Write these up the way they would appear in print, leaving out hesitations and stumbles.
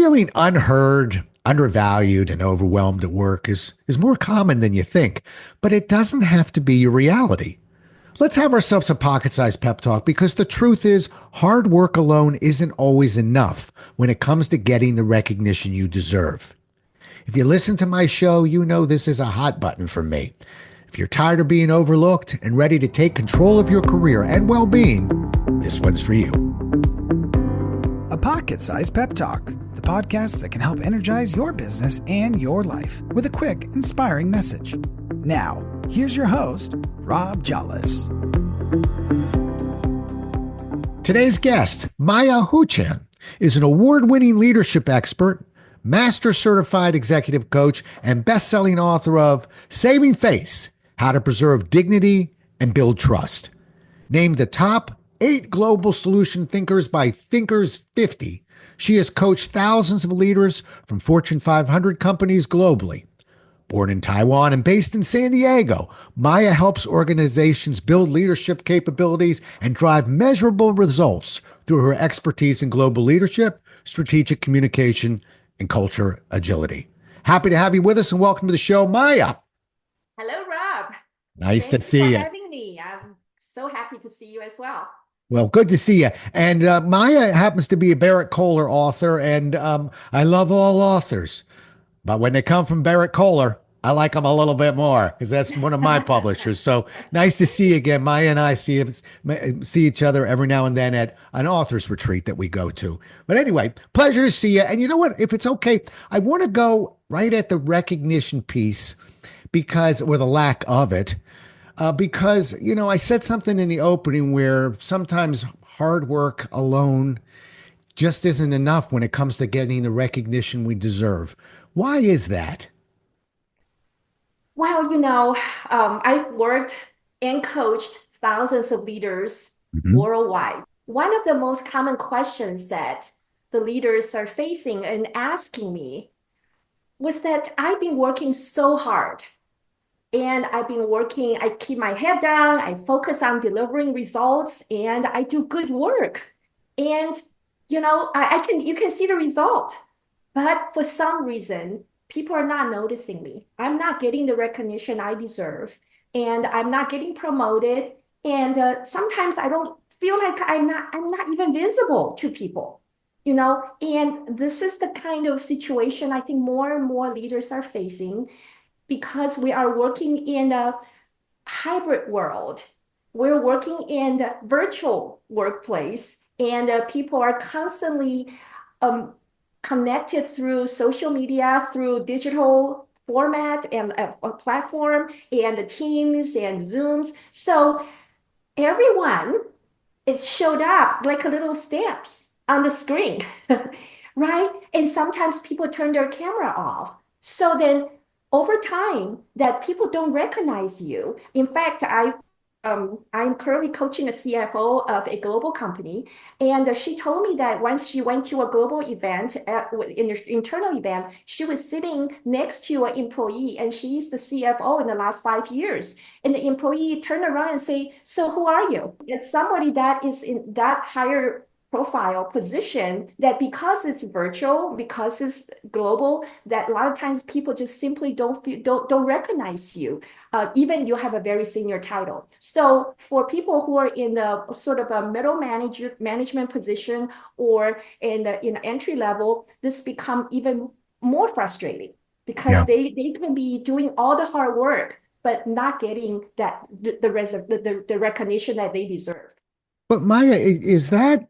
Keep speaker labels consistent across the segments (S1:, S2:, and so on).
S1: Feeling unheard, undervalued, and overwhelmed at work is more common than you think, but it doesn't have to be your reality. Let's have ourselves a pocket-sized pep talk because the truth is hard work alone isn't always enough when it comes to getting the recognition you deserve. If you listen to my show, you know this is a hot button for me. If you're tired of being overlooked and ready to take control of your career and well-being, this one's for you.
S2: A Pocket Sized Pep Talk, the podcast that can help energize your business and your life with a quick, inspiring message. Now, here's your host, Rob Jolles.
S1: Today's guest, mayahuchan, is an award-winning leadership expert, master certified executive coach, and best-selling author of Saving Face: How to Preserve Dignity and Build Trust. Named the top 8 global solution thinkers by Thinkers 50, she has coached thousands of leaders from Fortune 500 companies globally. Born in Taiwan and based in San Diego, Maya helps organizations build leadership capabilities and drive measurable results through her expertise in global leadership, strategic communication, and culture agility. Happy to have you with us and welcome to the show, Maya.
S3: Hello, Rob.
S1: Nice
S3: Thanks
S1: to see you.
S3: for having me. I'm so happy to see you as well.
S1: Well, good to see you. And Maya happens to be a Barrett Kohler author, and I love all authors. But when they come from Barrett Kohler, I like them a little bit more because that's one of my publishers. So nice to see you again. Maya and I see each other every now and then at an author's retreat that we go to. But anyway, pleasure to see you. And you know what? If it's okay, I want to go right at the recognition piece or the lack of it, because, I said something in the opening where sometimes hard work alone just isn't enough when it comes to getting the recognition we deserve. Why is that?
S3: Well, I've worked and coached thousands of leaders worldwide. One of the most common questions that the leaders are facing and asking me was that I've been working so hard. And I keep my head down, I focus on delivering results, and I do good work. And, you can see the result. But for some reason, people are not noticing me. I'm not getting the recognition I deserve, and I'm not getting promoted. And sometimes I don't feel like I'm not even visible to people, And this is the kind of situation I think more and more leaders are facing because we are working in a hybrid world. We're working in the virtual workplace, and people are constantly connected through social media, through digital format and a platform, and the Teams and Zooms. So everyone is showed up like a little stamps on the screen, right? And sometimes people turn their camera off. So then over time, that people don't recognize you. In fact, I'm currently coaching a CFO of a global company, and she told me that once she went to a global event, in an internal event, she was sitting next to an employee, and she's the CFO in the last 5 years. And the employee turned around and say, "So who are you?" It's somebody that is in that higher profile position, that because it's virtual, because it's global, that a lot of times people just simply don't recognize you, even you have a very senior title. So for people who are in the sort of a middle management position or in entry level, this become even more frustrating because they can be doing all the hard work but not getting the recognition that they deserve.
S1: But Maya, is that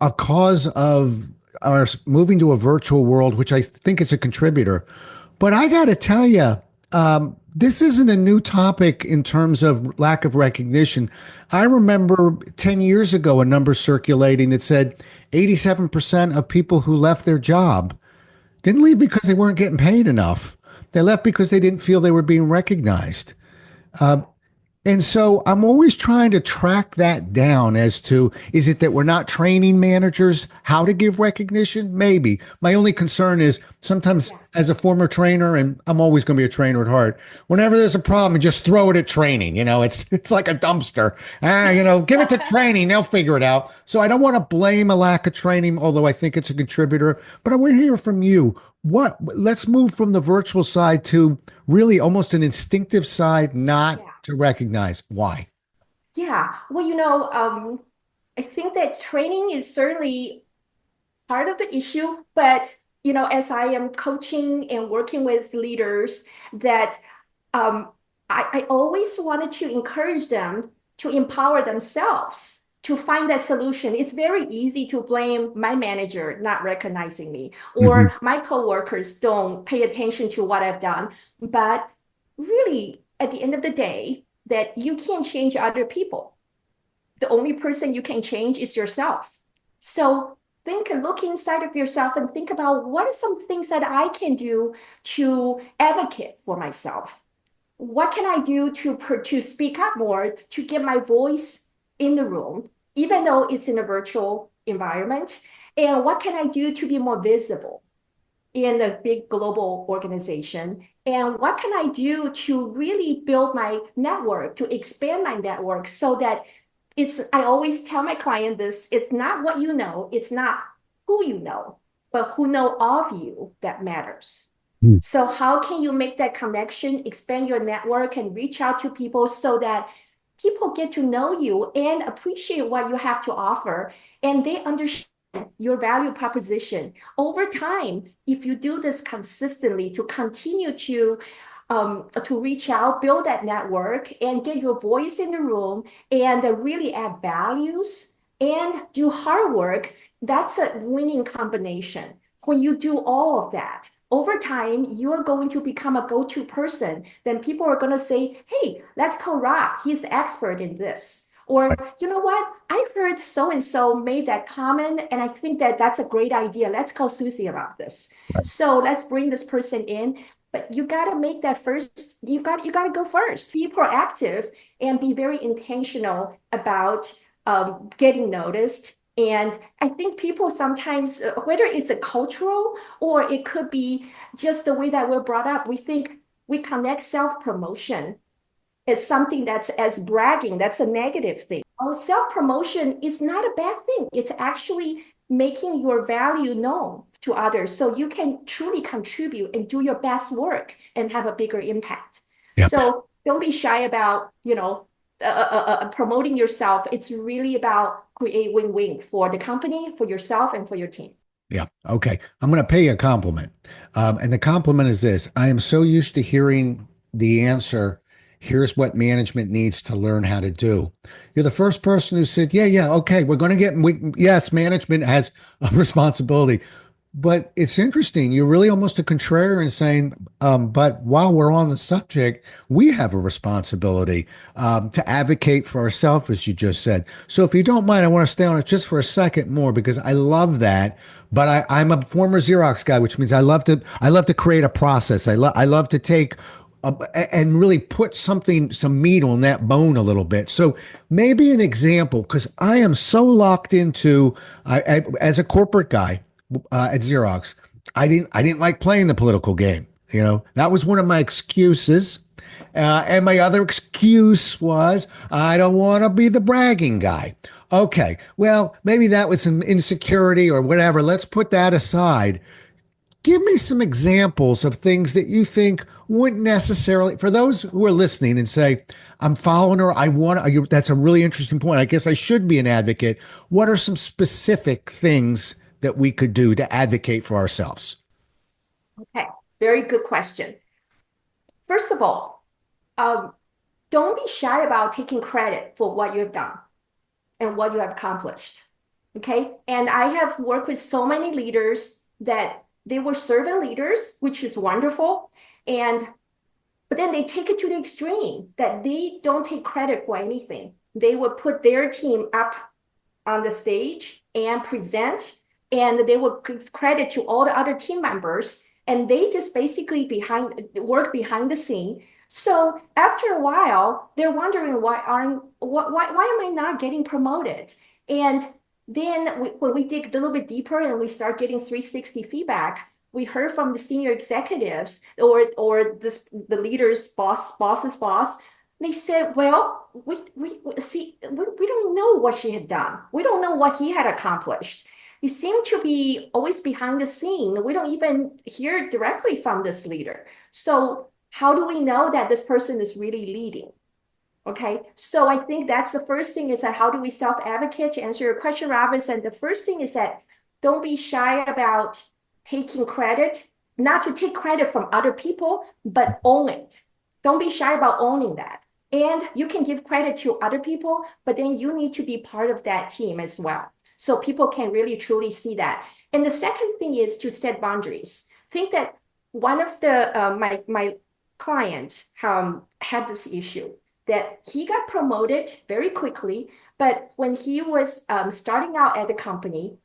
S1: a cause of our moving to a virtual world, which I think is a contributor? But I got to tell you, this isn't a new topic in terms of lack of recognition. I remember 10 years ago, a number circulating that said 87% of people who left their job didn't leave because they weren't getting paid enough. They left because they didn't feel they were being recognized. And so I'm always trying to track that down as to, is it that we're not training managers how to give recognition? Maybe. My only concern is sometimes
S3: Yeah.
S1: as a former trainer, and I'm always going to be a trainer at heart, whenever there's a problem, you just throw it at training. It's like a dumpster. Give it to training, they'll figure it out. So I don't want to blame a lack of training, although I think it's a contributor. But I want to hear from you. Let's move from the virtual side to really almost an instinctive side, not
S3: Yeah.
S1: to recognize why.
S3: Yeah. Well, I think that training is certainly part of the issue, but as I am coaching and working with leaders, that um, I always wanted to encourage them to empower themselves to find that solution. It's very easy to blame my manager not recognizing me
S1: Mhm.
S3: or my coworkers don't pay attention to what I've done. But really, at the end of the day, that you can't change other people. The only person you can change is yourself. So look inside of yourself and think about what are some things that I can do to advocate for myself. What can I do to speak up more, to get my voice in the room, even though it's in a virtual environment? And what can I do to be more visible in a big global organization? And what can I do to really build my network, to expand my network so that I always tell my client this, it's not what you know, it's not who you know, but who know of you that matters.
S1: Mm.
S3: So how can you make that connection, expand your network and reach out to people so that people get to know you and appreciate what you have to offer and they understand your value proposition over time? If you do this consistently to continue to reach out, build that network and get your voice in the room and really add values and do hard work, that's a winning combination. When you do all of that, over time, you're going to become a go-to person. Then people are going to say, hey, let's call Rob. He's the expert in this. Or, you know what? I heard so-and-so made that comment, and I think that that's a great idea. Let's call Susie about this. So let's bring this person in. But you got to make that first, you got to go first. Be proactive and be very intentional about getting noticed. And I think people sometimes, whether it's a cultural or it could be just the way that we're brought up, we think we connect self-promotion as something that's as bragging, that's a negative thing. Oh, self-promotion is not a bad thing. It's actually making your value known to others so you can truly contribute and do your best work and have a bigger impact.
S1: Yep.
S3: So don't be shy about, promoting yourself. It's really about create win-win for the company, for yourself, and for your team.
S1: Yeah. Okay. I'm going to pay you a compliment. And the compliment is this: I am so used to hearing the answer, here's what management needs to learn how to do. You're the first person who said, yeah, okay, we're going to yes, management has a responsibility. But it's interesting. You're really almost a contrarian saying, but while we're on the subject, we have a responsibility to advocate for ourselves, as you just said. So if you don't mind, I want to stay on it just for a second more because I love that. But I'm a former Xerox guy, which means I love to create a process. I love to take and really put some meat on that bone a little bit. So maybe an example, because I am so locked into, as a corporate guy at Xerox, I didn't like playing the political game. That was one of my excuses. And my other excuse was I don't want to be the bragging guy. Okay, well, maybe that was some insecurity or whatever. Let's put that aside. Give me some examples of things that you think wouldn't necessarily, for those who are listening and say, I'm following her, that's a really interesting point. I guess I should be an advocate. What are some specific things that we could do to advocate for ourselves?
S3: Okay, very good question. First of all, um, don't be shy about taking credit for what you've done and what you have accomplished. Okay. And I have worked with so many leaders that they were servant leaders, which is wonderful. But then they take it to the extreme that they don't take credit for anything. They would put their team up on the stage and present, and they would give credit to all the other team members. And they just basically work behind the scene So after a while, they're wondering why am I not getting promoted? And then when we dig a little bit deeper and we start getting 360 feedback, we heard from the senior executives or the leader's boss's boss. They said, well, we don't know what she had done. We don't know what he had accomplished. He seemed to be always behind the scene. We don't even hear directly from this leader. So how do we know that this person is really leading? Okay, so I think that's the first thing is that how do we self-advocate? To answer your question, Robinson, the first thing is that don't be shy about taking credit, not to take credit from other people, but own it. Don't be shy about owning that. And you can give credit to other people, but then you need to be part of that team as well. So people can really truly see that. And the second thing is to set boundaries. Think that one of the my client had this issue that he got promoted very quickly, but when he was starting out at the company,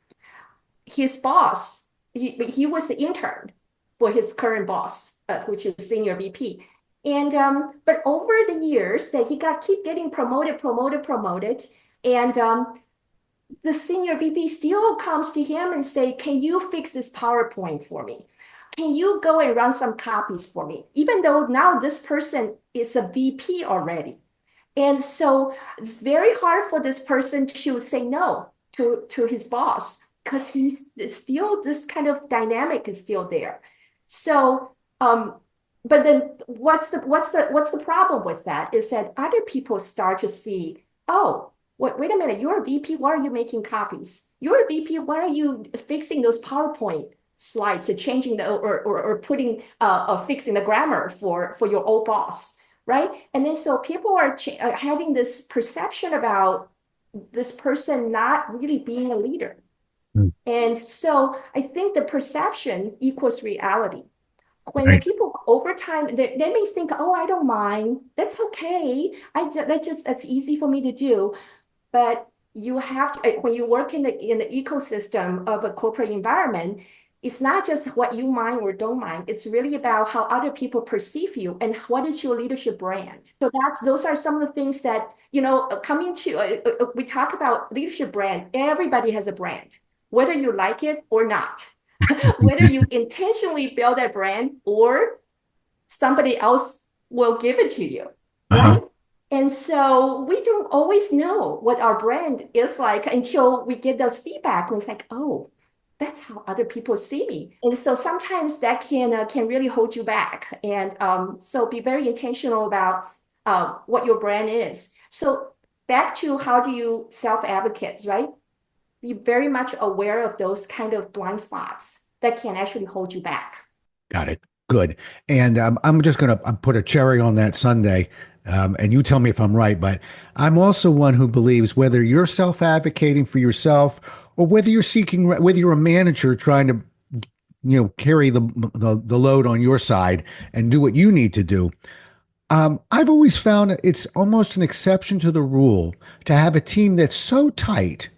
S3: his boss, he was the intern for his current boss, which is senior VP. And but over the years that he keep getting promoted, and the senior VP still comes to him and say, can you fix this PowerPoint for me? Can you go and run some copies for me? Even though now this person is a VP already. And so it's very hard for this person to say no to his boss because he's still, this kind of dynamic is still there. So, but then what's the problem with that is that other people start to see, oh, wait a minute, you're a VP, why are you making copies? You're a VP, why are you fixing those PowerPoint slides or changing or putting fixing the grammar for your old boss, right? And then so people are having this perception about this person not really being a leader. And so I think the perception equals reality. When people over time, they may think, oh, I don't mind. That's okay. That's easy for me to do. But you have to, when you work in the ecosystem of a corporate environment, it's not just what you mind or don't mind. It's really about how other people perceive you and what is your leadership brand. So those are some of the things that, coming to, we talk about leadership brand. Everybody has a brand, whether you like it or not, whether you intentionally build that brand or somebody else will give it to you, right? And so we don't always know what our brand is like until we get those feedback. And it's like, oh, that's how other people see me. And so sometimes that can really hold you back. And so be very intentional about what your brand is. So back to how do you self-advocate, right? Be very much aware of those kind of blind spots that can actually hold you back.
S1: Got it. Good. And I'm just going to put a cherry on that sundae. And you tell me if I'm right, but I'm also one who believes whether you're self-advocating for yourself or whether you're a manager trying to, carry the load on your side and do what you need to do. I've always found it's almost an exception to the rule to have a team that's so tight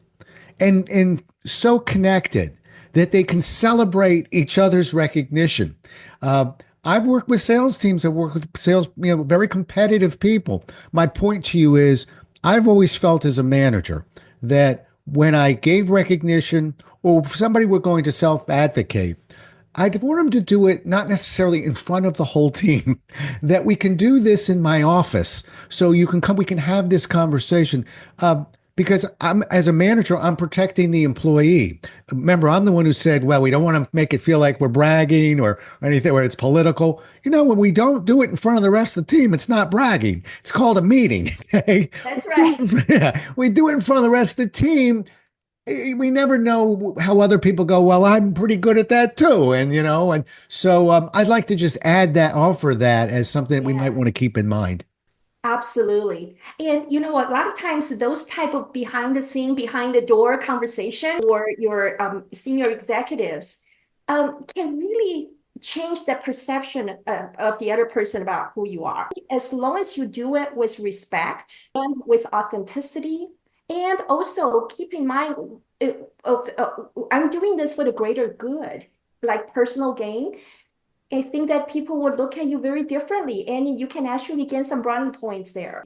S1: and so connected that they can celebrate each other's recognition. I've worked with sales teams. I've worked with sales, very competitive people. My point to you is I've always felt as a manager that when I gave recognition or if somebody were going to self-advocate, I'd want them to do it not necessarily in front of the whole team, that we can do this in my office. So we can have this conversation. Because as a manager, I'm protecting the employee. Remember, I'm the one who said, well, we don't want to make it feel like we're bragging or anything where it's political. When we don't do it in front of the rest of the team, it's not bragging. It's called a meeting. Okay?
S3: That's right.
S1: Yeah, we do it in front of the rest of the team. We never know how other people go, well, I'm pretty good at that too. And so I'd like to just offer that as something that we might want to keep in mind.
S3: Absolutely. And a lot of times those type of behind the door conversation or your senior executives can really change the perception of the other person about who you are. As long as you do it with respect and with authenticity, and also keep in mind, I'm doing this for the greater good, like personal gain. I think that people would look at you very differently, and you can actually get some brownie points there.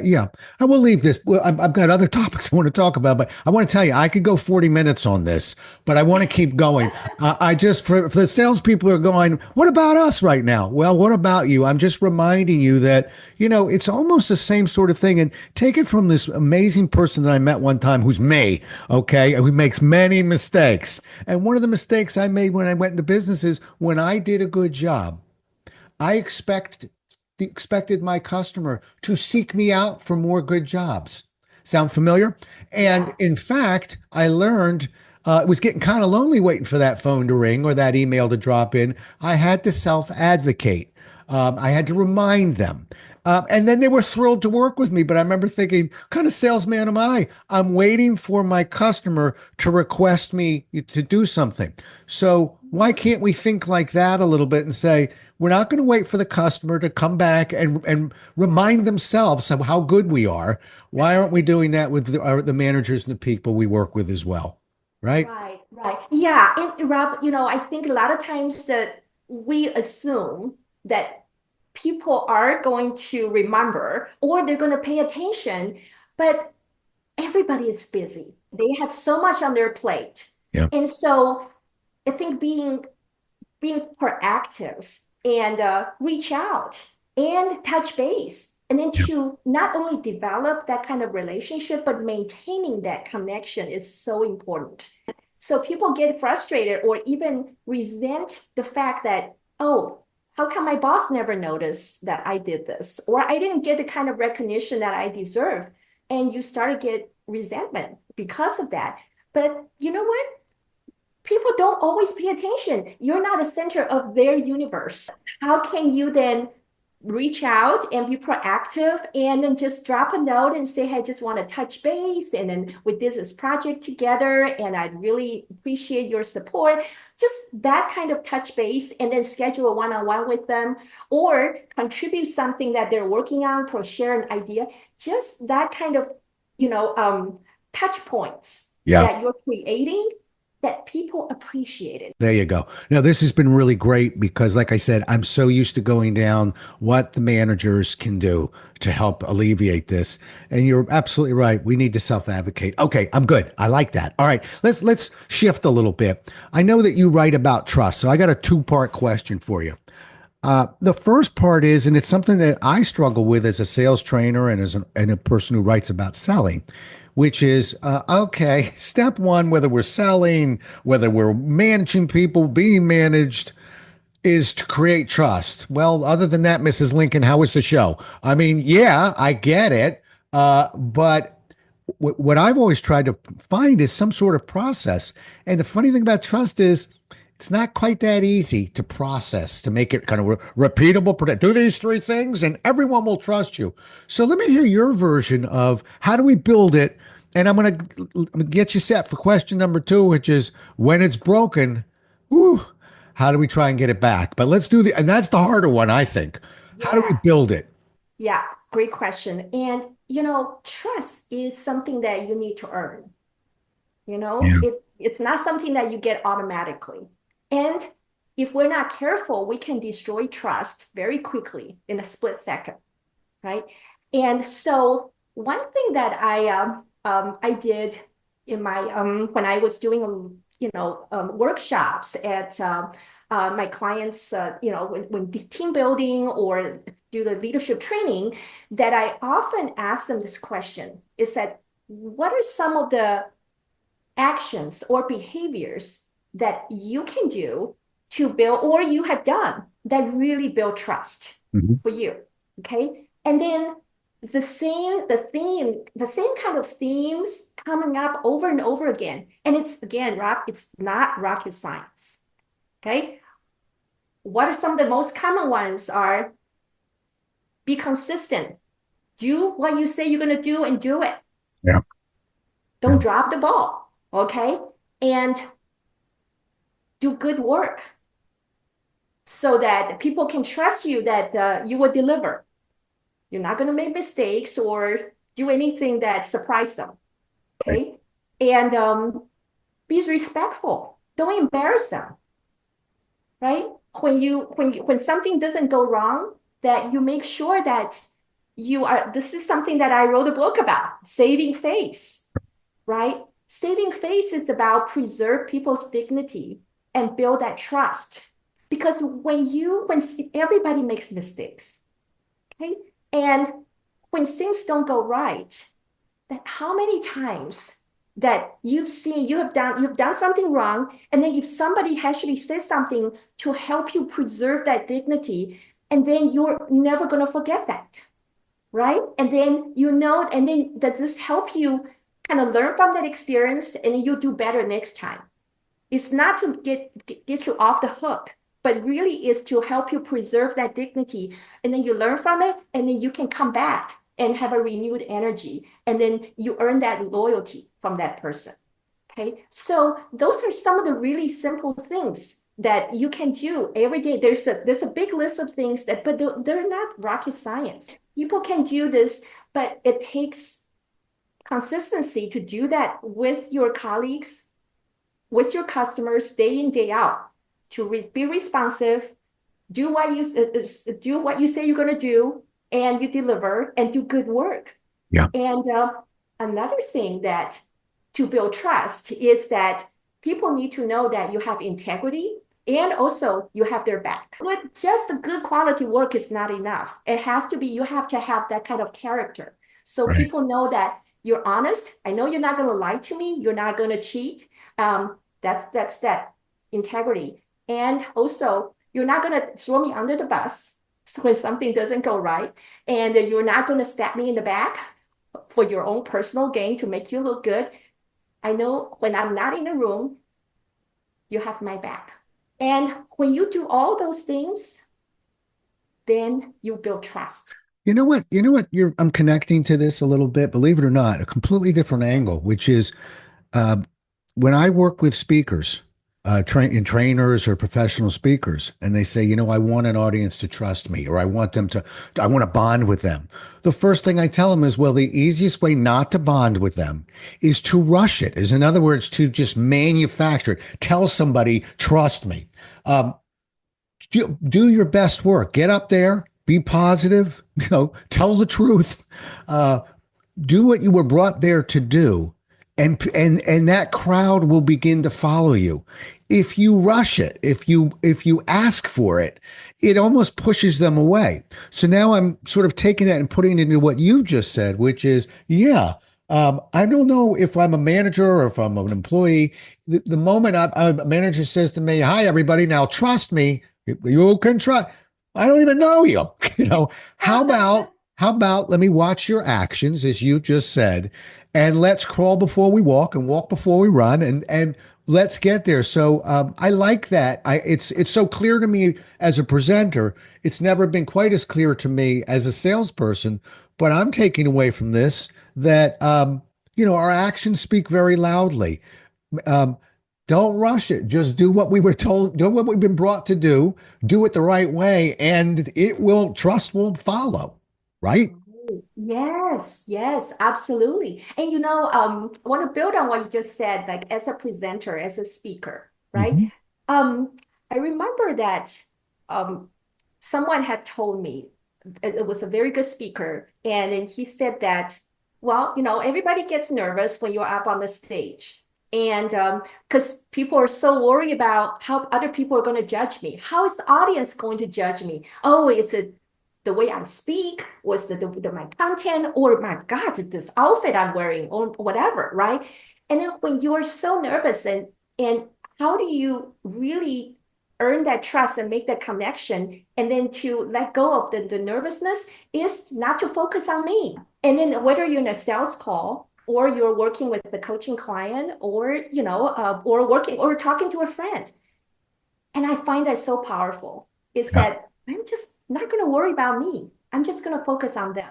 S1: Yeah, I will leave this. Well, I've got other topics I want to talk about, but I want to tell you, I could go 40 minutes on this, but I want to keep going. I just, for the salespeople who are going, what about us right now? Well, what about you? I'm just reminding you that, it's almost the same sort of thing. And take it from this amazing person that I met one time who's me, okay, who makes many mistakes. And one of the mistakes I made when I went into business is when I did a good job, I expected my customer to seek me out for more good jobs. Sound familiar? And
S3: Yeah.
S1: in fact, I learned it was getting kind of lonely waiting for that phone to ring or that email to drop in. I had to self advocate. I had to remind them. And then they were thrilled to work with me. But I remember thinking, what kind of salesman am I? I'm waiting for my customer to request me to do something. So why can't we think like that a little bit and say, we're not going to wait for the customer to come back and remind themselves of how good we are. Why aren't we doing that with the managers and the people we work with as well? Right?
S3: Right, right. Yeah, and Rob, I think a lot of times that we assume that people are going to remember or they're going to pay attention, but everybody is busy. They have so much on their plate.
S1: Yeah.
S3: And so I think being proactive and reach out and touch base, and then
S1: Yeah.
S3: to not only develop that kind of relationship, but maintaining that connection is so important. So people get frustrated or even resent the fact that, oh, how come my boss never noticed that I did this? Or I didn't get the kind of recognition that I deserve. And you start to get resentment because of that. But you know what? People don't always pay attention. You're not the center of their universe. How can you then reach out and be proactive and then just drop a note and say, hey, I just want to touch base. And then we did this project together and I'd really appreciate your support. Just that kind of touch base and then schedule a one-on-one with them or contribute something that they're working on or share an idea. Just that kind of, touch points
S1: Yeah.
S3: that you're creating that people appreciate it.
S1: There you go. Now, this has been really great because, like I said, I'm so used to going down what the managers can do to help alleviate this. And you're absolutely right. We need to self-advocate. Okay, I'm good. I like that. All right, let's shift a little bit. I know that you write about trust, so I got a two-part question for you. The first part is, and it's something that I struggle with as a sales trainer and and a person who writes about selling, which is okay, step one, whether we're selling, whether we're managing people, being managed, is to create trust. Well, other than that, Mrs. Lincoln, how was the show? I mean, yeah, I get it. But what I've always tried to find is some sort of process. And the funny thing about trust is, it's not quite that easy to process, to make it kind of repeatable. Do these three things and everyone will trust you. So let me hear your version of how do we build it? And I'm going to get you set for question number two, which is when it's broken, whew, how do we try and get it back? But let's do and that's the harder one, I think. How do we
S3: Yes.
S1: build it?
S3: Yeah, great question. And trust is something that you need to earn.
S1: Yeah.
S3: It's not something that you get automatically. And if we're not careful, we can destroy trust very quickly in a split second, right? And so one thing that I did in my when I was doing workshops at my clients, when the team building or do the leadership training, that I often ask them this question is that what are some of the actions or behaviors that you can do to build or you have done that really build trust
S1: Mhm.
S3: for you? Okay. And then the same kind of themes coming up over and over again. And it's again, Rob, it's not rocket science. Okay. What are some of the most common ones are be consistent. Do what you say you're going to do and do it.
S1: Yeah.
S3: Don't drop the ball. Okay. And do good work so that people can trust you that you will deliver. You're not going to make mistakes or do anything that surprise them. Okay. And be respectful. Don't embarrass them. right? When something doesn't go wrong, that you make sure that this is something that I wrote a book about, saving face, right? Saving face is about preserve people's dignity and build that trust. Because when everybody makes mistakes, okay? And when things don't go right, that how many times that you've done something wrong, and then if somebody actually says something to help you preserve that dignity, and then you're never going to forget that, right? And then and then does this help you kind of learn from that experience, and then you do better next time? It's not to get you off the hook, but really is to help you preserve that dignity. And then you learn from it, and then you can come back and have a renewed energy. And then you earn that loyalty from that person. Okay. So those are some of the really simple things that you can do every day. There's a big list of things but they're not rocket science. People can do this, but it takes consistency to do that with your colleagues, with your customers, day in, day out, to be responsive, do what you say you're going to do, and you deliver and do good work.
S1: Yeah.
S3: And another thing that to build trust is that people need to know that you have integrity and also you have their back. But just the good quality work is not enough. It has to be, you have to have that kind of character. So
S1: Right.
S3: people know that you're honest. I know you're not going to lie to me. You're not going to cheat. That's that integrity. And also, you're not going to throw me under the bus when something doesn't go right. And you're not going to stab me in the back for your own personal gain to make you look good. I know when I'm not in the room, you have my back. And when you do all those things, then you build trust.
S1: You know what? I'm connecting to this a little bit, believe it or not, a completely different angle, which is uh, when I work with speakers, trainers or professional speakers, and they say, I want an audience to trust me, or I want to bond with them. The first thing I tell them is, well, the easiest way not to bond with them is to rush it. In other words, to just manufacture it. Tell somebody, trust me. Do your best work. Get up there, be positive, tell the truth, do what you were brought there to do, and that crowd will begin to follow you. If you rush it, if you ask for it, it almost pushes them away. So now I'm sort of taking that and putting it into what you just said, which is, I don't know if I'm a manager or if I'm an employee. The moment a manager says to me, "Hi, everybody, now trust me, you can trust." I don't even know you. How about let me watch your actions, as you just said, and let's crawl before we walk and walk before we run, and let's get there. So I like that. It's so clear to me as a presenter. It's never been quite as clear to me as a salesperson. But I'm taking away from this that our actions speak very loudly. Um, don't rush it. Just do what we were told. Do what we've been brought to do. Do it the right way, and trust will follow. Right?
S3: Yes, yes, absolutely. And I want to build on what you just said, like as a presenter, as a speaker, right?
S1: Mhm.
S3: I remember that um, someone had told me it was a very good speaker, and then he said that, well, everybody gets nervous when you're up on the stage. And because people are so worried about how other people are going to judge me. How is the audience going to judge me? Oh, is it the way I speak? Was my content? Or my God, this outfit I'm wearing or whatever, right? And then when you are so nervous and how do you really earn that trust and make that connection and then to let go of the nervousness is not to focus on me. And then whether you're in a sales call or you're working with a coaching client or, or working or talking to a friend. And I find that so powerful is
S1: Yeah.
S3: that I'm just not going to worry about me. I'm just going to focus on them.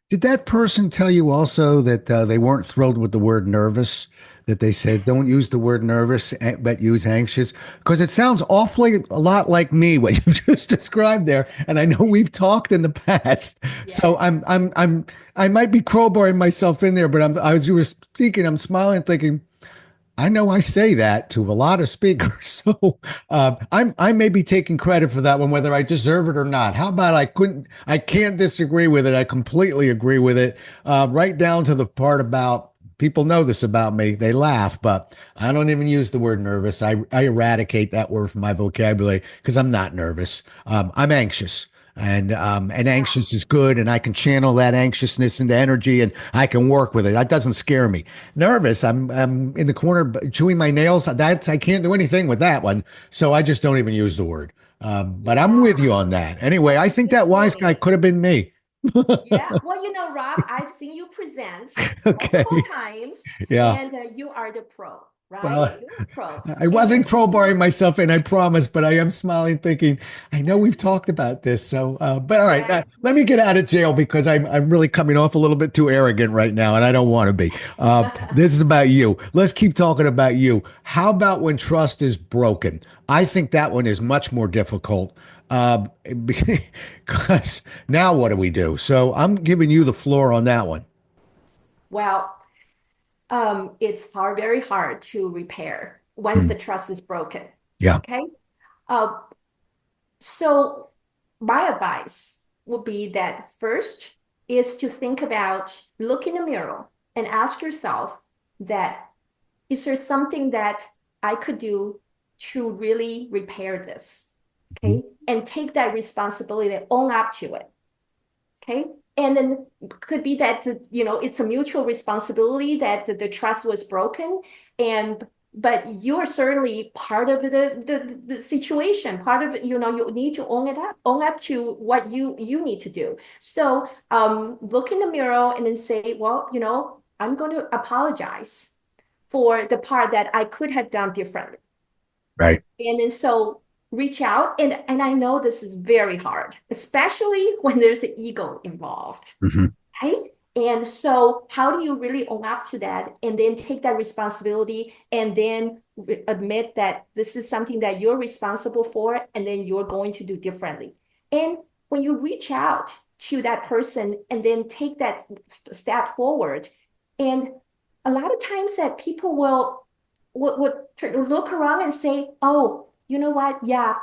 S1: Did that person tell you also that they weren't thrilled with the word nervous? That they said, don't use the word nervous, but use anxious? Because it sounds awfully a lot like me, what you just described there. And I know we've talked in the past. So
S3: Yeah.
S1: I might be crowbarring myself in there, but as you were speaking, I'm smiling, thinking, I know I say that to a lot of speakers, so I may be taking credit for that one, whether I deserve it or not. How about I can't disagree with it. I completely agree with it, right down to the part about people know this about me. They laugh, but I don't even use the word nervous. I eradicate that word from my vocabulary because I'm not nervous. I'm anxious. And anxious is good, and I can channel that anxiousness into energy, and I can work with it. That doesn't scare me. Nervous, I'm in the corner chewing my nails. That's I can't do anything with that one, so I just don't even use the word. But I'm with you on that. Anyway, I think that wise guy could have been me.
S3: Yeah. Well, Rob, I've seen you present multiple
S1: Okay,
S3: times,
S1: yeah.
S3: and you are the pro, right?
S1: Well,
S3: You're the pro.
S1: I wasn't crowbarring myself in, I promise, but I am smiling, thinking, I know we've talked about this. So, but all right,
S3: Yes.
S1: let me get out of jail because I'm really coming off a little bit too arrogant right now, and I don't want to be. This is about you. Let's keep talking about you. How about when trust is broken? I think that one is much more difficult. Um, because now what do we do? So I'm giving you the floor on that one.
S3: Well, it's very hard to repair once
S1: Hmm.
S3: the trust is broken.
S1: Yeah.
S3: Okay. Uh, so my advice would be that first is to think about, look in the mirror and ask yourself that, is there something that I could do to really repair this?
S1: Mhm.
S3: Okay. And take that responsibility, own up to it. Okay. And then could be that, it's a mutual responsibility that the trust was broken. But you're certainly part of the situation, part of, you need to own up to what you need to do. So look in the mirror and then say, well, I'm going to apologize for the part that I could have done differently.
S1: Right.
S3: And then so reach out. And I know this is very hard, especially when there's an ego involved,
S1: Hmm.
S3: right? And so how do you really own up to that and then take that responsibility and then admit that this is something that you're responsible for and then you're going to do differently. And when you reach out to that person and then take that step forward, and a lot of times that people would look around and say, oh, you know what? Yeah,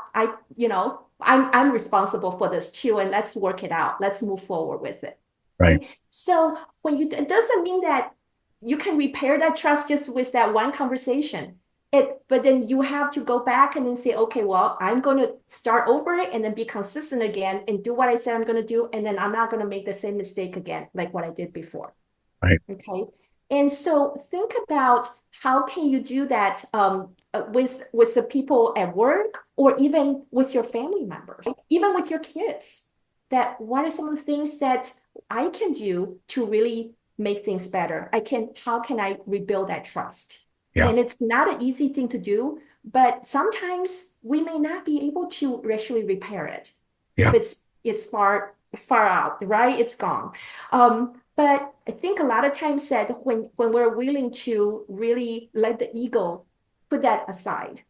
S3: I'm responsible for this too, and let's work it out. Let's move forward with it.
S1: Right.
S3: Okay. So it doesn't mean that you can repair that trust just with that one conversation. But then you have to go back and then say, okay, well, I'm going to start over and then be consistent again and do what I said I'm going to do. And then I'm not going to make the same mistake again, like what I did before.
S1: Right.
S3: Okay. And so think about how can you do that with the people at work or even with your family members, even with your kids. That what are some of the things that I can do to really make things better? How can I rebuild that trust?
S1: Yeah.
S3: And it's not an easy thing to do, but sometimes we may not be able to actually repair it
S1: Yeah.
S3: if it's far out, right? It's gone. But I think a lot of times that when we're willing to really let the ego put that aside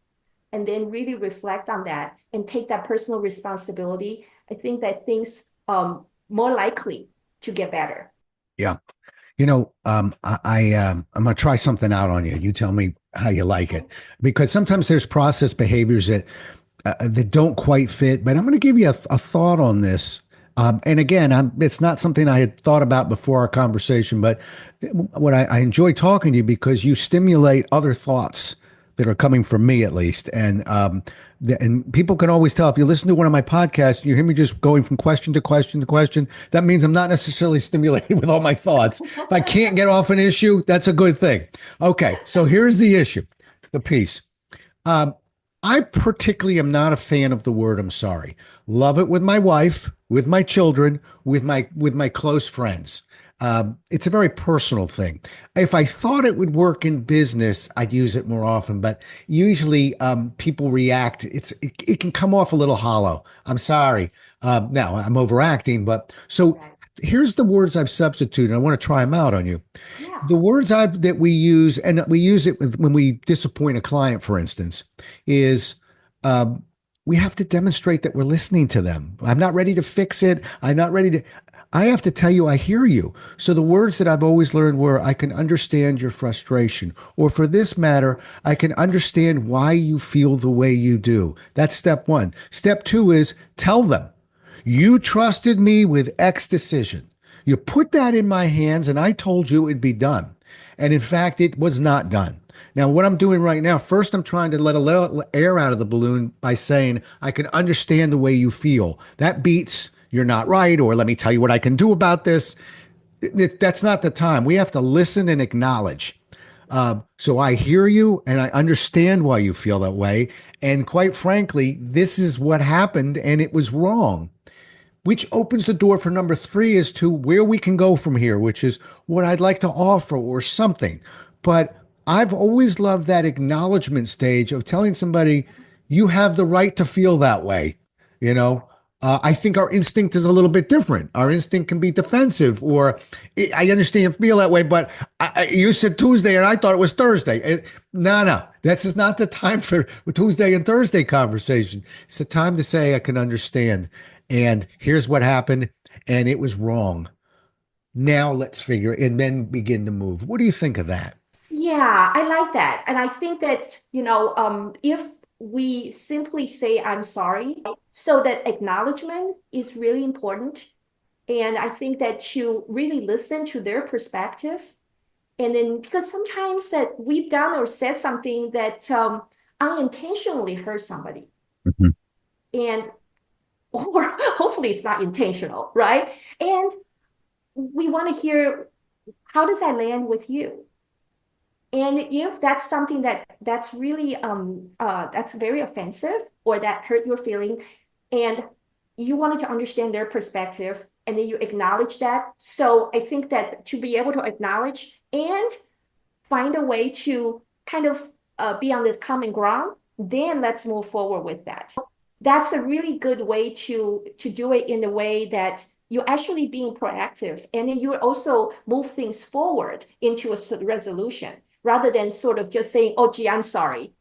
S3: and then really reflect on that and take that personal responsibility, I think that things more likely to get better.
S1: Yeah. I'm gonna try something out on you. You tell me how you like it, because sometimes there's process behaviors that don't quite fit. But I'm going to give you a thought on this. And again, it's not something I had thought about before our conversation, but what I enjoy talking to you because you stimulate other thoughts that are coming from me at least. And people can always tell if you listen to one of my podcasts, you hear me just going from question to question to question. That means I'm not necessarily stimulated with all my thoughts. If I can't get off an issue, that's a good thing. Okay, so here's the issue, the piece. Um, I particularly am not a fan of the word "I'm sorry." Love it with my wife, with my children, with my close friends. It's a very personal thing. If I thought it would work in business, I'd use it more often. But usually, people react. It can come off a little hollow. I'm sorry. Now I'm overacting, but so
S3: Right.
S1: here's the words I've substituted. I want to try them out on you.
S3: Yeah.
S1: The words that we use, and we use it when we disappoint a client, for instance, is um, we have to demonstrate that we're listening to them. I'm not ready to fix it. I'm not ready to. I have to tell you, I hear you. So the words that I've always learned were, I can understand your frustration. Or for this matter, I can understand why you feel the way you do. That's step one. Step two is tell them, you trusted me with X decision. You put that in my hands and I told you it'd be done. And in fact, it was not done. Now, what I'm doing right now, first, I'm trying to let a little air out of the balloon by saying, I can understand the way you feel. That beats, you're not right, or let me tell you what I can do about this. That's not the time. We have to listen and acknowledge. So I hear you and I understand why you feel that way. And quite frankly, this is what happened and it was wrong, which opens the door for number three as to where we can go from here, which is what I'd like to offer or something. But I've always loved that acknowledgement stage of telling somebody, you have the right to feel that way. You know, I think our instinct is a little bit different. Our instinct can be defensive, or I understand you feel that way, but you said Tuesday and I thought it was Thursday. No, this is not the time for Tuesday and Thursday conversation. It's the time to say, I can understand. And here's what happened, and it was wrong. Now let's figure it and then begin to move. What do you think of that?
S3: Yeah, I like that. And I think that, if we simply say, I'm sorry, so that acknowledgement is really important. And I think that to really listen to their perspective. And then, because sometimes that we've done or said something that unintentionally hurt somebody.
S1: Mhm.
S3: And, or hopefully it's not intentional, right? And we want to hear, how does that land with you? And if that's something that's really that's very offensive or that hurt your feeling, and you wanted to understand their perspective, and then you acknowledge that. So I think that to be able to acknowledge and find a way to kind of be on this common ground, then let's move forward with that. That's a really good way to do it in a way that you're actually being proactive, and then you also move things forward into a resolution rather than sort of just saying, oh, gee, I'm sorry.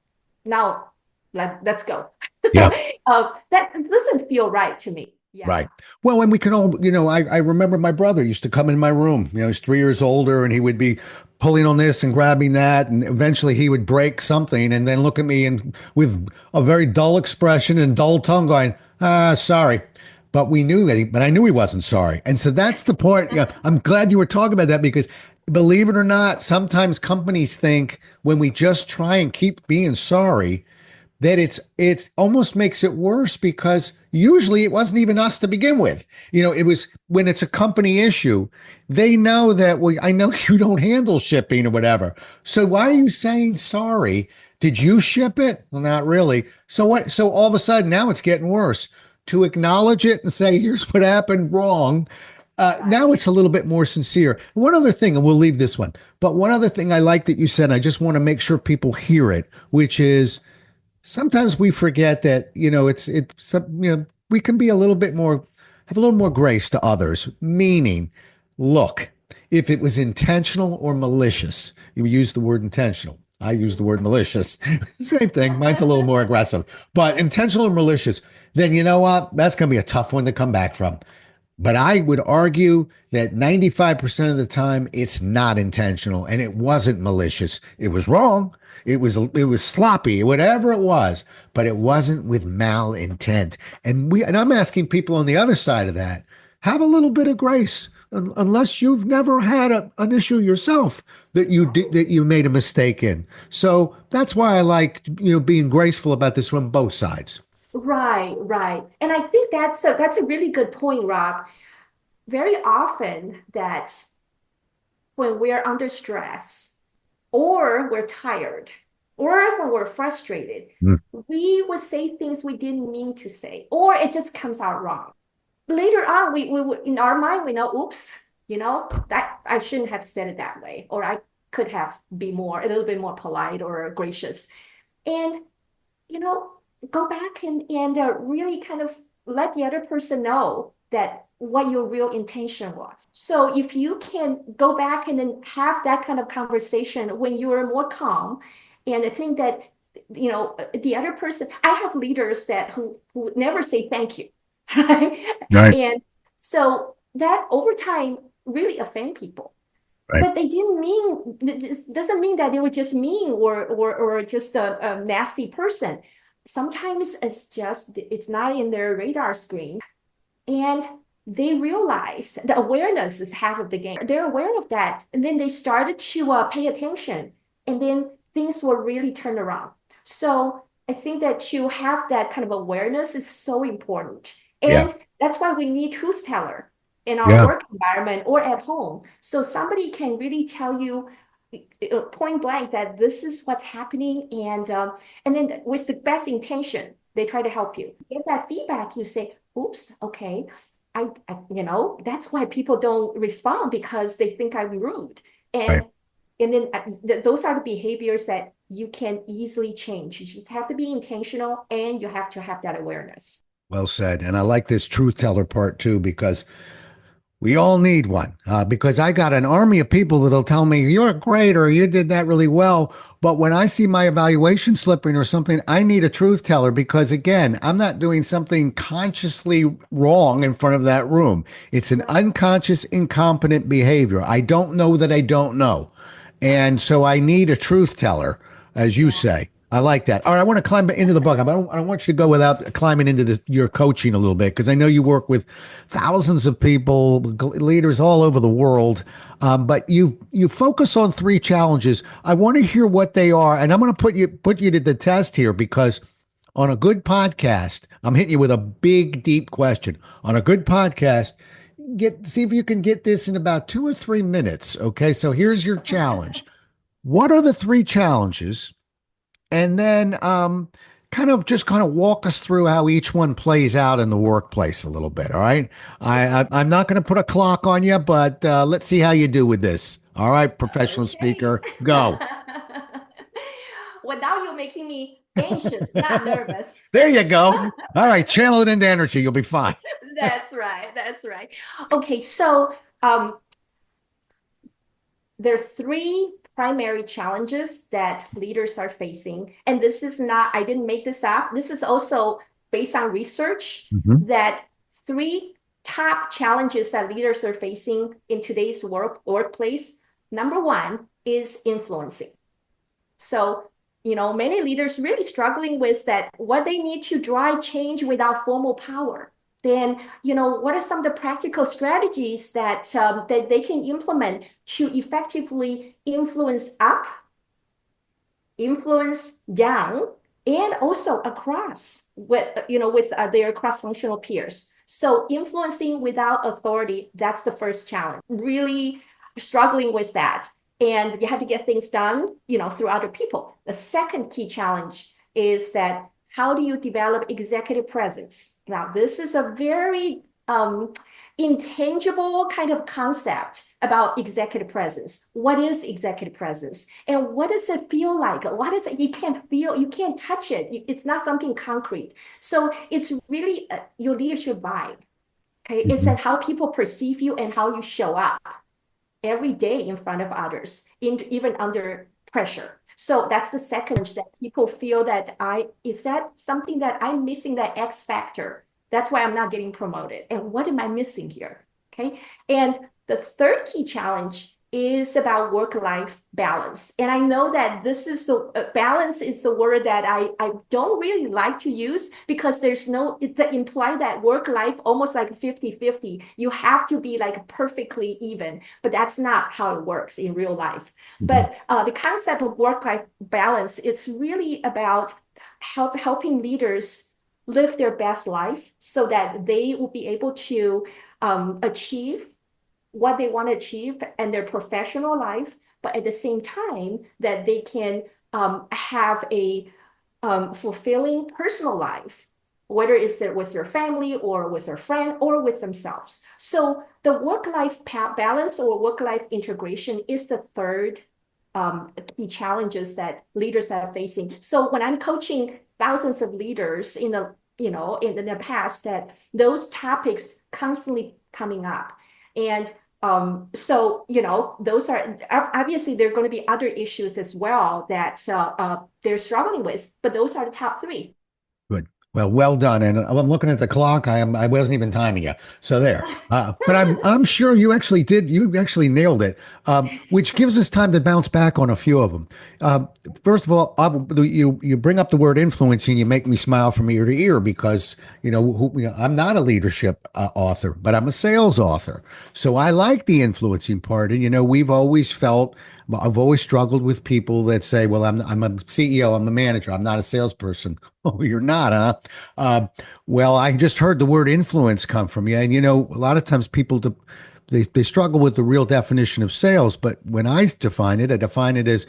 S3: Now let's go.
S1: Yeah.
S3: That doesn't feel right to me. Yeah.
S1: Right. Well, and we can all, I remember my brother used to come in my room. He's 3 years older and he would be pulling on this and grabbing that. And eventually he would break something and then look at me and with a very dull expression and dull tongue going, sorry. But we knew that but I knew he wasn't sorry. And so that's the point. Yeah, I'm glad you were talking about that because believe it or not, sometimes companies think when we just try and keep being sorry, that it's almost makes it worse because usually it wasn't even us to begin with. It was when it's a company issue, they know that, well, I know you don't handle shipping or whatever. So why are you saying sorry? Did you ship it? Well, not really. So what? So all of a sudden now it's getting worse. To acknowledge it and say, here's what happened wrong. Now it's a little bit more sincere. One other thing, and we'll leave this one, but one other thing I like that you said, I just want to make sure people hear it, which is, sometimes we forget that, we can be a little bit more, have a little more grace to others, meaning, look, if it was intentional or malicious, you use the word intentional. I use the word malicious. Same thing. Mine's a little more aggressive, but intentional or malicious, then you know what? That's going to be a tough one to come back from. But I would argue that 95% of the time it's not intentional and it wasn't malicious. It was wrong. It was sloppy, whatever it was, but it wasn't with malintent. And I'm asking people on the other side of that, have a little bit of grace, unless you've never had an issue yourself that you made a mistake in. So that's why I like being graceful about this from both sides.
S3: Right, right. And I think that's a really good point, Rob. Very often that when we're under stress or we're tired or when we're frustrated, we would say things we didn't mean to say, or it just comes out wrong. Later on, we would, in our mind, we know, oops, that I shouldn't have said it that way, or I could have been a little bit more polite or gracious. And, go back and really kind of let the other person know that what your real intention was. So if you can go back and then have that kind of conversation when you're more calm, and I think that the other person, I have leaders that who never say thank you, right?
S1: Right.
S3: And so that over time really offend people.
S1: Right.
S3: But they didn't mean, this doesn't mean that they were just mean or just a nasty person. Sometimes it's not in their radar screen. And they realize the awareness is half of the game. They're aware of that. And then they started to pay attention. And then things will really turn around. So I think that to have that kind of awareness is so important. And that's why we need truth teller in our work environment or at home. So somebody can really tell you point blank that this is what's happening. And then with the best intention, they try to help you. Get that feedback, you say, oops, okay. That's why people don't respond because they think I'm rude. And then those are the behaviors that you can easily change. You just have to be intentional and you have to have that awareness.
S1: Well said. And I like this truth teller part too, because we all need one. Because I got an army of people that'll tell me you're great or you did that really well. But when I see my evaluation slipping or something, I need a truth teller because, again, I'm not doing something consciously wrong in front of that room. It's an unconscious, incompetent behavior. I don't know that I don't know. And so I need a truth teller, as you say. I like that. All right, I want to climb into the book. I don't want you to go without climbing into your coaching a little bit because I know you work with thousands of people, leaders all over the world. But you focus on 3 challenges. I want to hear what they are, and I'm going to put you to the test here because on a good podcast, I'm hitting you with a big, deep question. On a good podcast, see if you can get this in about 2 or 3 minutes. Okay, so here's your challenge. What are the 3 challenges? And then kind of walk us through how each one plays out in the workplace a little bit. All right. I'm not going to put a clock on you, but let's see how you do with this. All right, professional speaker, go.
S3: Well, now you're making me anxious, not nervous.
S1: There you go. All right, channel it into energy. You'll be fine.
S3: That's right. That's right. Okay, so there are 3 primary challenges that leaders are facing. And this is not, I didn't make this up. This is also based on research that 3 top challenges that leaders are facing in today's workplace. Number 1 is influencing. So, many leaders really struggling with that, what they need to drive change without formal power. Then, what are some of the practical strategies that they can implement to effectively influence up, influence down, and also across with their cross-functional peers. So influencing without authority, that's the first challenge. Really struggling with that. And you have to get things done, through other people. The second key challenge is that how do you develop executive presence? Now, this is a very intangible kind of concept about executive presence. What is executive presence? And what does it feel like? What is it? You can't feel, you can't touch it. It's not something concrete. So it's really your leadership vibe. Okay, it's at how people perceive you and how you show up every day in front of others, even under pressure. So that's the second, that people feel that is that something that I'm missing, that X factor? That's why I'm not getting promoted. And what am I missing here? Okay. And the third key challenge is about work-life balance. And I know that this is balance is the word that I don't really like to use because there's it imply that work-life almost like 50-50. You have to be like perfectly even, but that's not how it works in real life. But the concept of work-life balance, it's really about helping leaders live their best life so that they will be able to achieve what they want to achieve in their professional life, but at the same time that they can have a fulfilling personal life, whether it's with their family or with their friend or with themselves. So the work-life balance or work-life integration is the third key challenges that leaders are facing. So when I'm coaching thousands of leaders in the past, that those topics constantly coming up. And So, those are obviously there are going to be other issues as well that they're struggling with, but those are the top three.
S1: Good. Well done. And I'm looking at the clock. I wasn't even timing you. So there. But I'm sure you actually did. You actually nailed it. Which gives us time to bounce back on a few of them. First of all, you bring up the word influence and you make me smile from ear to ear because I'm not a leadership author, but I'm a sales author. So I like the influencing part. And we've always felt. I've always struggled with people that say, "Well, I'm a CEO, I'm a manager, I'm not a salesperson." Oh, you're not, huh? Uh, well, I just heard the word influence come from you, and a lot of times people they struggle with the real definition of sales. But when I define it as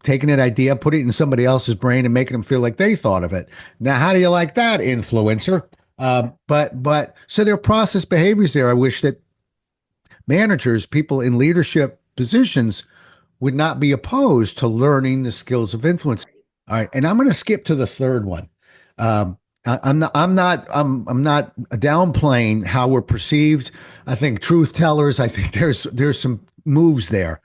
S1: taking an idea, putting it in somebody else's brain, and making them feel like they thought of it. Now, how do you like that, influencer? But so there are process behaviors there. I wish that managers, people in leadership positions would not be opposed to learning the skills of influence. All right, and I'm going to skip to the third one. I'm not downplaying how we're perceived. I think truth tellers. I think there's some moves there,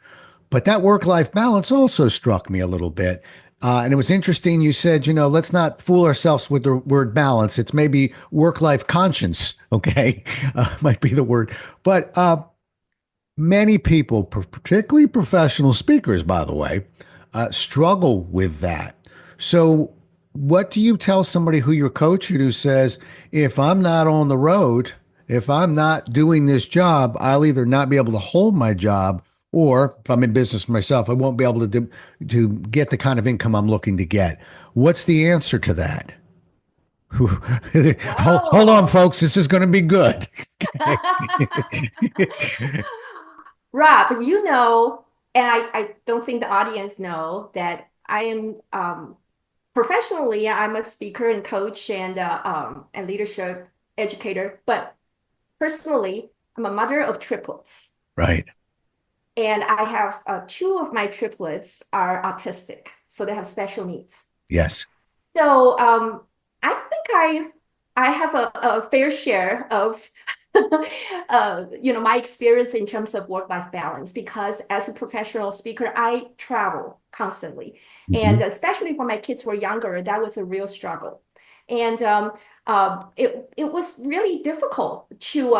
S1: but that work life balance also struck me a little bit. And it was interesting. You said, let's not fool ourselves with the word balance. It's maybe work life conscience. Okay, might be the word, but many people, particularly professional speakers, by the way, struggle with that. So, what do you tell somebody who you're coaching who says, if I'm not on the road, if I'm not doing this job, I'll either not be able to hold my job, or if I'm in business for myself, I won't be able to get the kind of income I'm looking to get. What's the answer to that? Hold on,
S3: Whoa.
S1: folks. This is going to be good.
S3: Rob, and I don't think the audience know that I am professionally, I'm a speaker and coach and leadership educator, but personally, I'm a mother of triplets.
S1: Right.
S3: And I have two of my triplets are autistic, so they have special needs.
S1: Yes.
S3: So I think I have a fair share of my experience in terms of work-life balance because as a professional speaker, I travel constantly.
S1: Mhm.
S3: And especially when my kids were younger, that was a real struggle. And it was really difficult to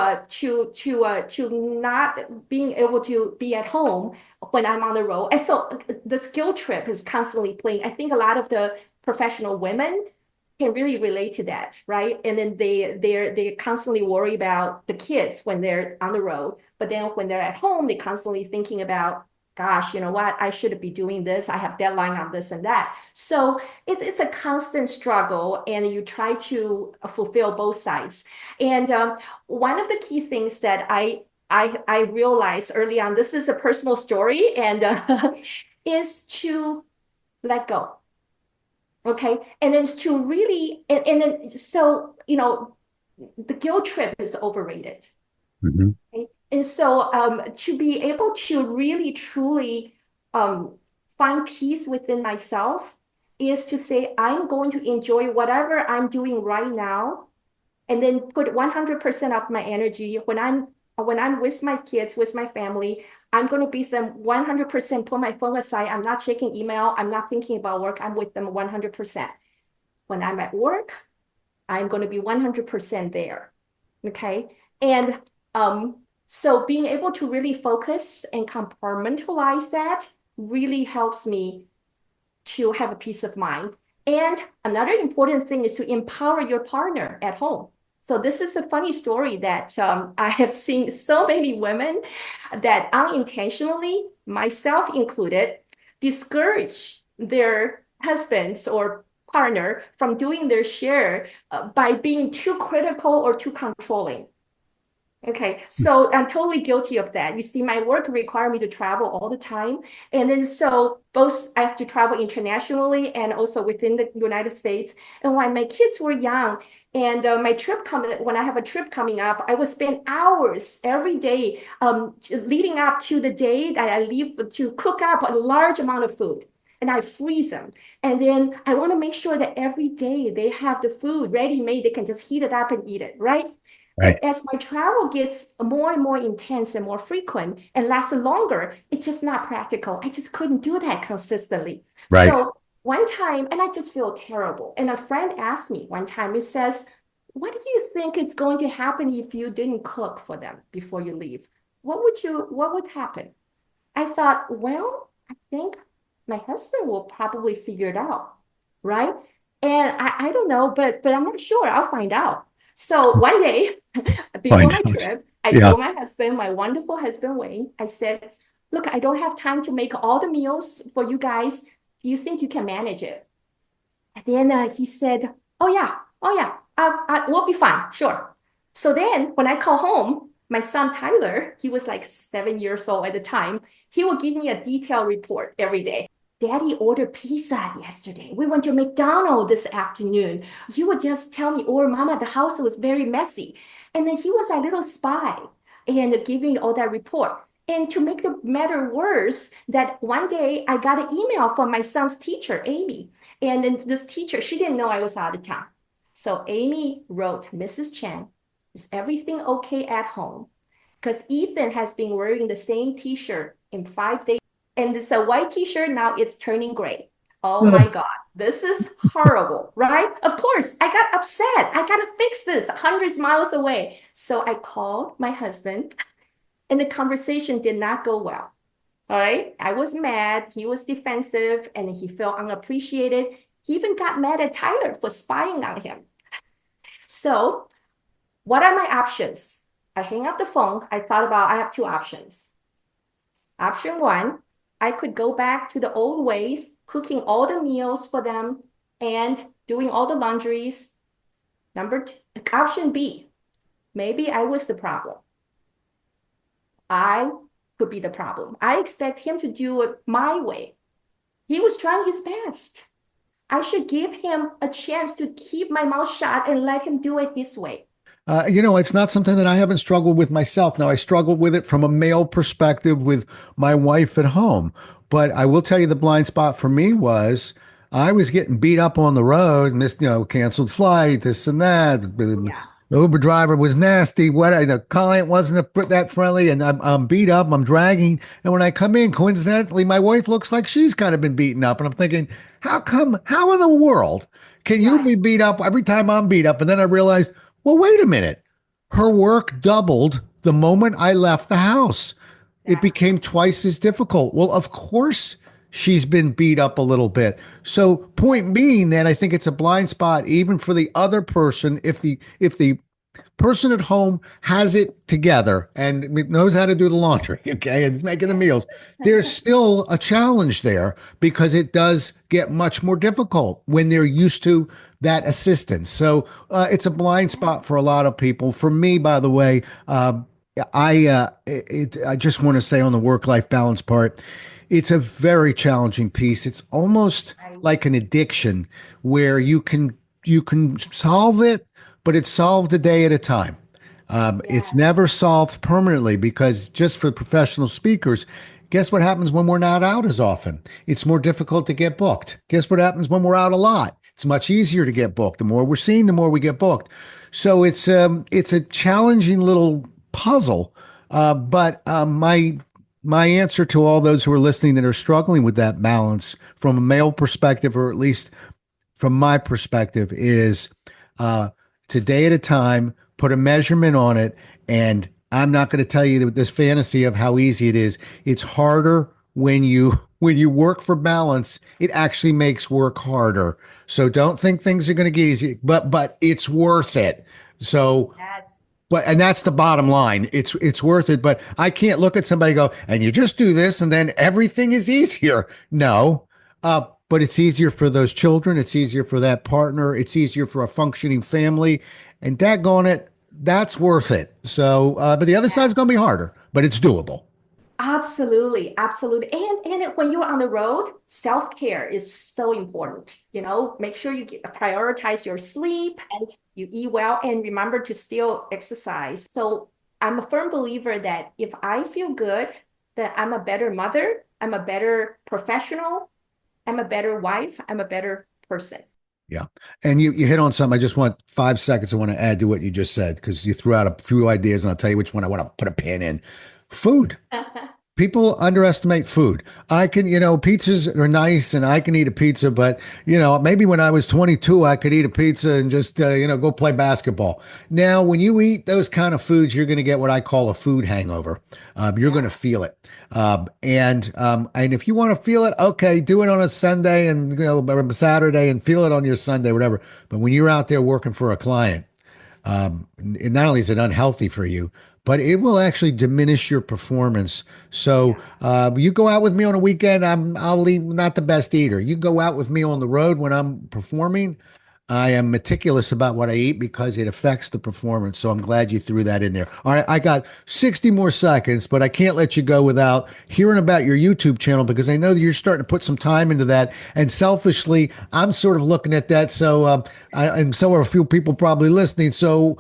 S3: not being able to be at home when I'm on the road. And so the skill trip is constantly playing. I think a lot of the professional women can really relate to that, right? And then they constantly worry about the kids when they're on the road, but then when they're at home, they're constantly thinking about, gosh, you know what? I should be doing this. I have deadline on this and that. So it's a constant struggle, and you try to fulfill both sides. And one of the key things that I realized early on, this is a personal story, and is to let go. Okay. And then to really, and then, so, the guilt trip is overrated.
S1: Mhm.
S3: Okay? And so to be able to really, truly um, find peace within myself is to say, I'm going to enjoy whatever I'm doing right now and then put 100% of my energy when I'm with my kids, with my family. I'm going to be them 100%, put my phone aside. I'm not checking email. I'm not thinking about work. I'm with them 100%. When I'm at work, I'm going to be 100% there. Okay. And so being able to really focus and compartmentalize that really helps me to have a peace of mind. And another important thing is to empower your partner at home. So this is a funny story that I have seen so many women that unintentionally, myself included, discourage their husbands or partner from doing their share by being too critical or too controlling. Okay, so I'm totally guilty of that. You see, my work require me to travel all the time. And then so both I have to travel internationally and also within the United States. And when my kids were young and when I have a trip coming up, I would spend hours every day leading up to the day that I leave to cook up a large amount of food. And I freeze them. And then I want to make sure that every day they have the food ready made. They can just heat it up and eat it, right?
S1: Right.
S3: As my travel gets more and more intense and more frequent and lasts longer, it's just not practical. I just couldn't do that consistently.
S1: Right.
S3: So one time, and I just feel terrible. And a friend asked me one time, it says, what do you think is going to happen if you didn't cook for them before you leave? What would happen? I thought, well, I think my husband will probably figure it out, right? And I don't know, but I'm not sure. I'll find out. So one day before
S1: Find
S3: my
S1: out.
S3: trip, I
S1: Yeah.
S3: told my husband, my wonderful husband Wayne, I said, look, I don't have time to make all the meals for you guys. Do you think you can manage it? And then he said, oh yeah, we'll be fine, sure. So then when I call home, my son Tyler, he was like 7 years old at the time, he will give me a detailed report every day. Daddy ordered pizza yesterday. We went to McDonald's this afternoon. He would just tell me, or Mama, the house was very messy. And then he was that little spy and giving all that report. And to make the matter worse, that one day I got an email from my son's teacher, Amy. And then this teacher, she didn't know I was out of town. So Amy wrote, Mrs. Chen, is everything okay at home? Because Ethan has been wearing the same t-shirt in 5 days. And it's a white t-shirt, now it's turning gray. Oh my God, this is horrible, right? Of course, I got upset. I got to fix this hundreds miles away. So I called my husband and the conversation did not go well. All right. I was mad. He was defensive and he felt unappreciated. He even got mad at Tyler for spying on him. So, what are my options? I hang up the phone. I thought about I have two options. Option one, I could go back to the old ways, cooking all the meals for them and doing all the laundries. Option B, maybe I was the problem. I could be the problem. I expect him to do it my way. He was trying his best. I should give him a chance to keep my mouth shut and let him do it his way.
S1: It's not something that I haven't struggled with myself. Now, I struggled with it from a male perspective with my wife at home. But I will tell you the blind spot for me was I was getting beat up on the road, missed, canceled flight, this and that.
S3: Yeah.
S1: The Uber driver was nasty. The client wasn't that friendly, and I'm beat up. I'm dragging, and when I come in, coincidentally, my wife looks like she's kind of been beaten up, and I'm thinking, how come? How in the world can you
S3: Right.
S1: be beat up every time I'm beat up? And then I realized, well, wait a minute. Her work doubled the moment I left the house. It
S3: Exactly.
S1: became twice as difficult. Well, of course, she's been beat up a little bit. So, point being that I think it's a blind spot even for the other person if the person at home has it together and knows how to do the laundry, okay, and is making the meals, there's still a challenge there because it does get much more difficult when they're used to that assistance. So it's a blind spot for a lot of people. For me, by the way, I just want to say on the work life balance part, it's a very challenging piece. It's almost
S3: Right.
S1: like an addiction where you can solve it, but it's solved a day at a time. It's
S3: Yeah.
S1: never solved permanently because just for professional speakers, guess what happens when we're not out as often? It's more difficult to get booked. Guess what happens when we're out a lot? It's much easier to get booked. The more we're seen, the more we get booked. So it's a challenging little puzzle. But my answer to all those who are listening that are struggling with that balance from a male perspective, or at least from my perspective, is uh, it's a day at a time. Put a measurement on it, and I'm not going to tell you this fantasy of how easy it is. It's harder when you when you work for balance. It actually makes work harder. So don't think things are going to get easy, but it's worth it. So
S3: Yes.
S1: and that's the bottom line. It's worth it. But I can't look at somebody and go, and you just do this and then everything is easier. No. But it's easier for those children. It's easier for that partner. It's easier for a functioning family. And daggone it, that's worth it. So, but the other side's going to be harder, but it's doable.
S3: Absolutely, absolutely. And when you're on the road, self-care is so important. Make sure you prioritize your sleep and you eat well and remember to still exercise. So I'm a firm believer that if I feel good, that I'm a better mother, I'm a better professional, I'm a better wife, I'm a better person.
S1: Yeah. And you hit on something. I just want 5 seconds. I want to add to what you just said because you threw out a few ideas and I'll tell you which one I want to put a pin in. Food. People underestimate food. I can, pizzas are nice and I can eat a pizza, but, maybe when I was 22, I could eat a pizza and just, go play basketball. Now, when you eat those kind of foods, you're going to get what I call a food hangover. You're going to feel it. And if you want to feel it, okay, do it on a Sunday and, or Saturday and feel it on your Sunday, whatever. But when you're out there working for a client, not only is it unhealthy for you, but it will actually diminish your performance. So you go out with me on a weekend, I'll eat not the best eater. You go out with me on the road when I'm performing, I am meticulous about what I eat because it affects the performance. So I'm glad you threw that in there. All right, I got 60 more seconds, but I can't let you go without hearing about your YouTube channel because I know that you're starting to put some time into that. And selfishly, I'm sort of looking at that. So, and so are a few people probably listening. So,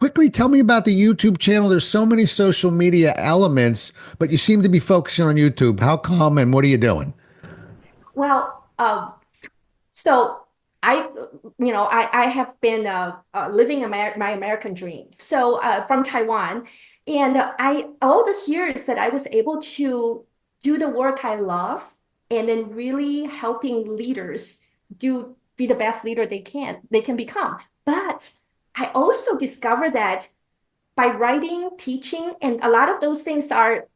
S1: quickly tell me about the YouTube channel. There's so many social media elements, but you seem to be focusing on YouTube. How come and what are you doing?
S3: Well, so I have been living my American dream. So from Taiwan, and all these years that I was able to do the work I love, and then really helping leaders be the best leader they can become. But I also discovered that by writing, teaching, and a lot of those things are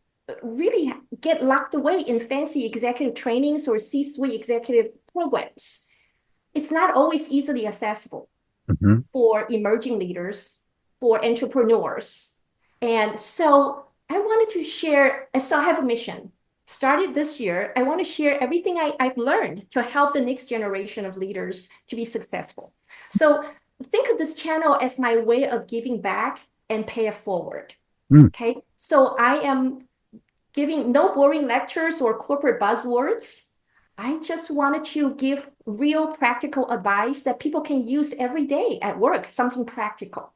S3: really get locked away in fancy executive trainings or C-suite executive programs. It's not always easily accessible for emerging leaders, for entrepreneurs. And so I wanted to share, so I have a mission. Started this year, I want to share everything I've learned to help the next generation of leaders to be successful. So think of this channel as my way of giving back and pay it forward. Okay, so I am giving no boring lectures or corporate buzzwords. I just wanted to give real practical advice that people can use every day at work, something practical.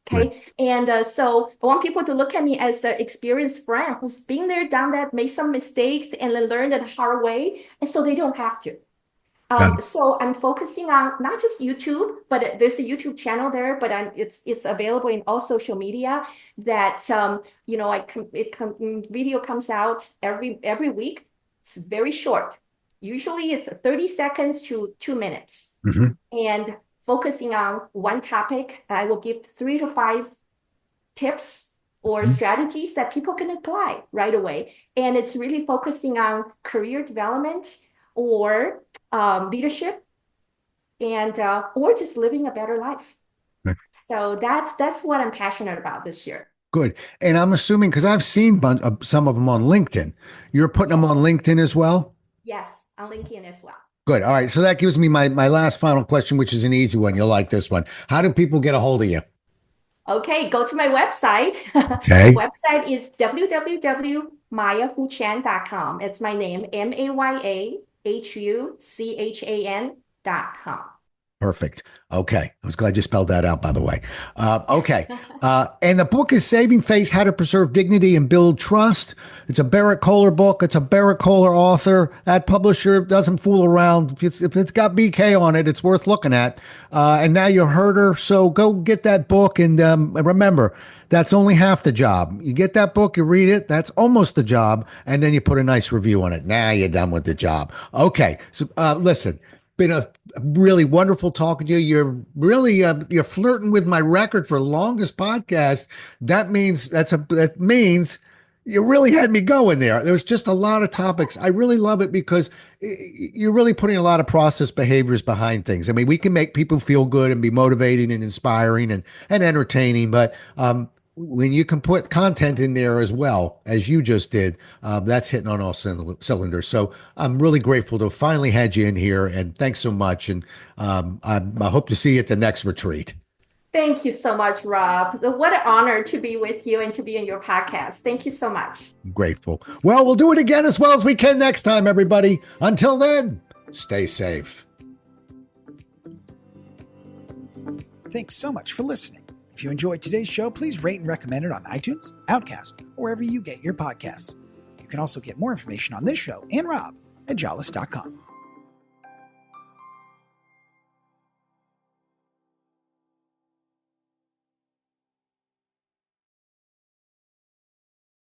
S3: Okay. Right. And so I want people to look at me as an experienced friend who's been there, done that, made some mistakes, and then learned it the hard way. And so they don't have to. So I'm focusing on not just YouTube, but there's a YouTube channel there, but it's available in all social media that, video comes out every week. It's very short. Usually it's 30 seconds to 2 minutes. And focusing on one topic, I will give 3 to 5 tips or strategies that people can apply right away. And it's really focusing on career development or leadership and or just living a better life. So that's what I'm passionate about this year.
S1: Good. And I'm assuming, because I've seen some of them on LinkedIn, you're putting them on LinkedIn as well?
S3: Yes, on LinkedIn as well.
S1: Good. All right. So that gives me my last final question, which is an easy one. You'll like this one. How do people get a hold of you?
S3: Okay, go to my website.
S1: Okay.
S3: Website is www.mayahuchan.com. It's my name, mayahuchan.com.
S1: Perfect. Okay. I was glad you spelled that out, by the way. Okay. And the book is Saving Face, How to Preserve Dignity and Build Trust. It's a Barrett Kohler book. It's a Barrett Kohler author. That publisher doesn't fool around. If it's got BK on it, it's worth looking at. And now you heard her. So go get that book. And remember, that's only half the job. You get that book, you read it. That's almost the job. And then you put a nice review on it. Now you're done with the job. Okay. So listen. Been a really wonderful talking to you. You're really you're flirting with my record for longest podcast. That means you really had me going there. There was just a lot of topics. I really love it because you're really putting a lot of process behaviors behind things. I mean, we can make people feel good and be motivating and inspiring and entertaining, but when you can put content in there as well, as you just did, that's hitting on all cylinders. So I'm really grateful to have finally had you in here, and thanks so much. And I hope to see you at the next retreat.
S3: Thank you so much, Rob. What an honor to be with you and to be in your podcast. Thank you so much.
S1: I'm grateful. Well, we'll do it again as well as we can next time, everybody. Until then, stay safe.
S2: Thanks so much for listening. If you enjoyed today's show, please rate and recommend it on iTunes, Outcast, or wherever you get your podcasts. You can also get more information on this show and Rob at jollis.com.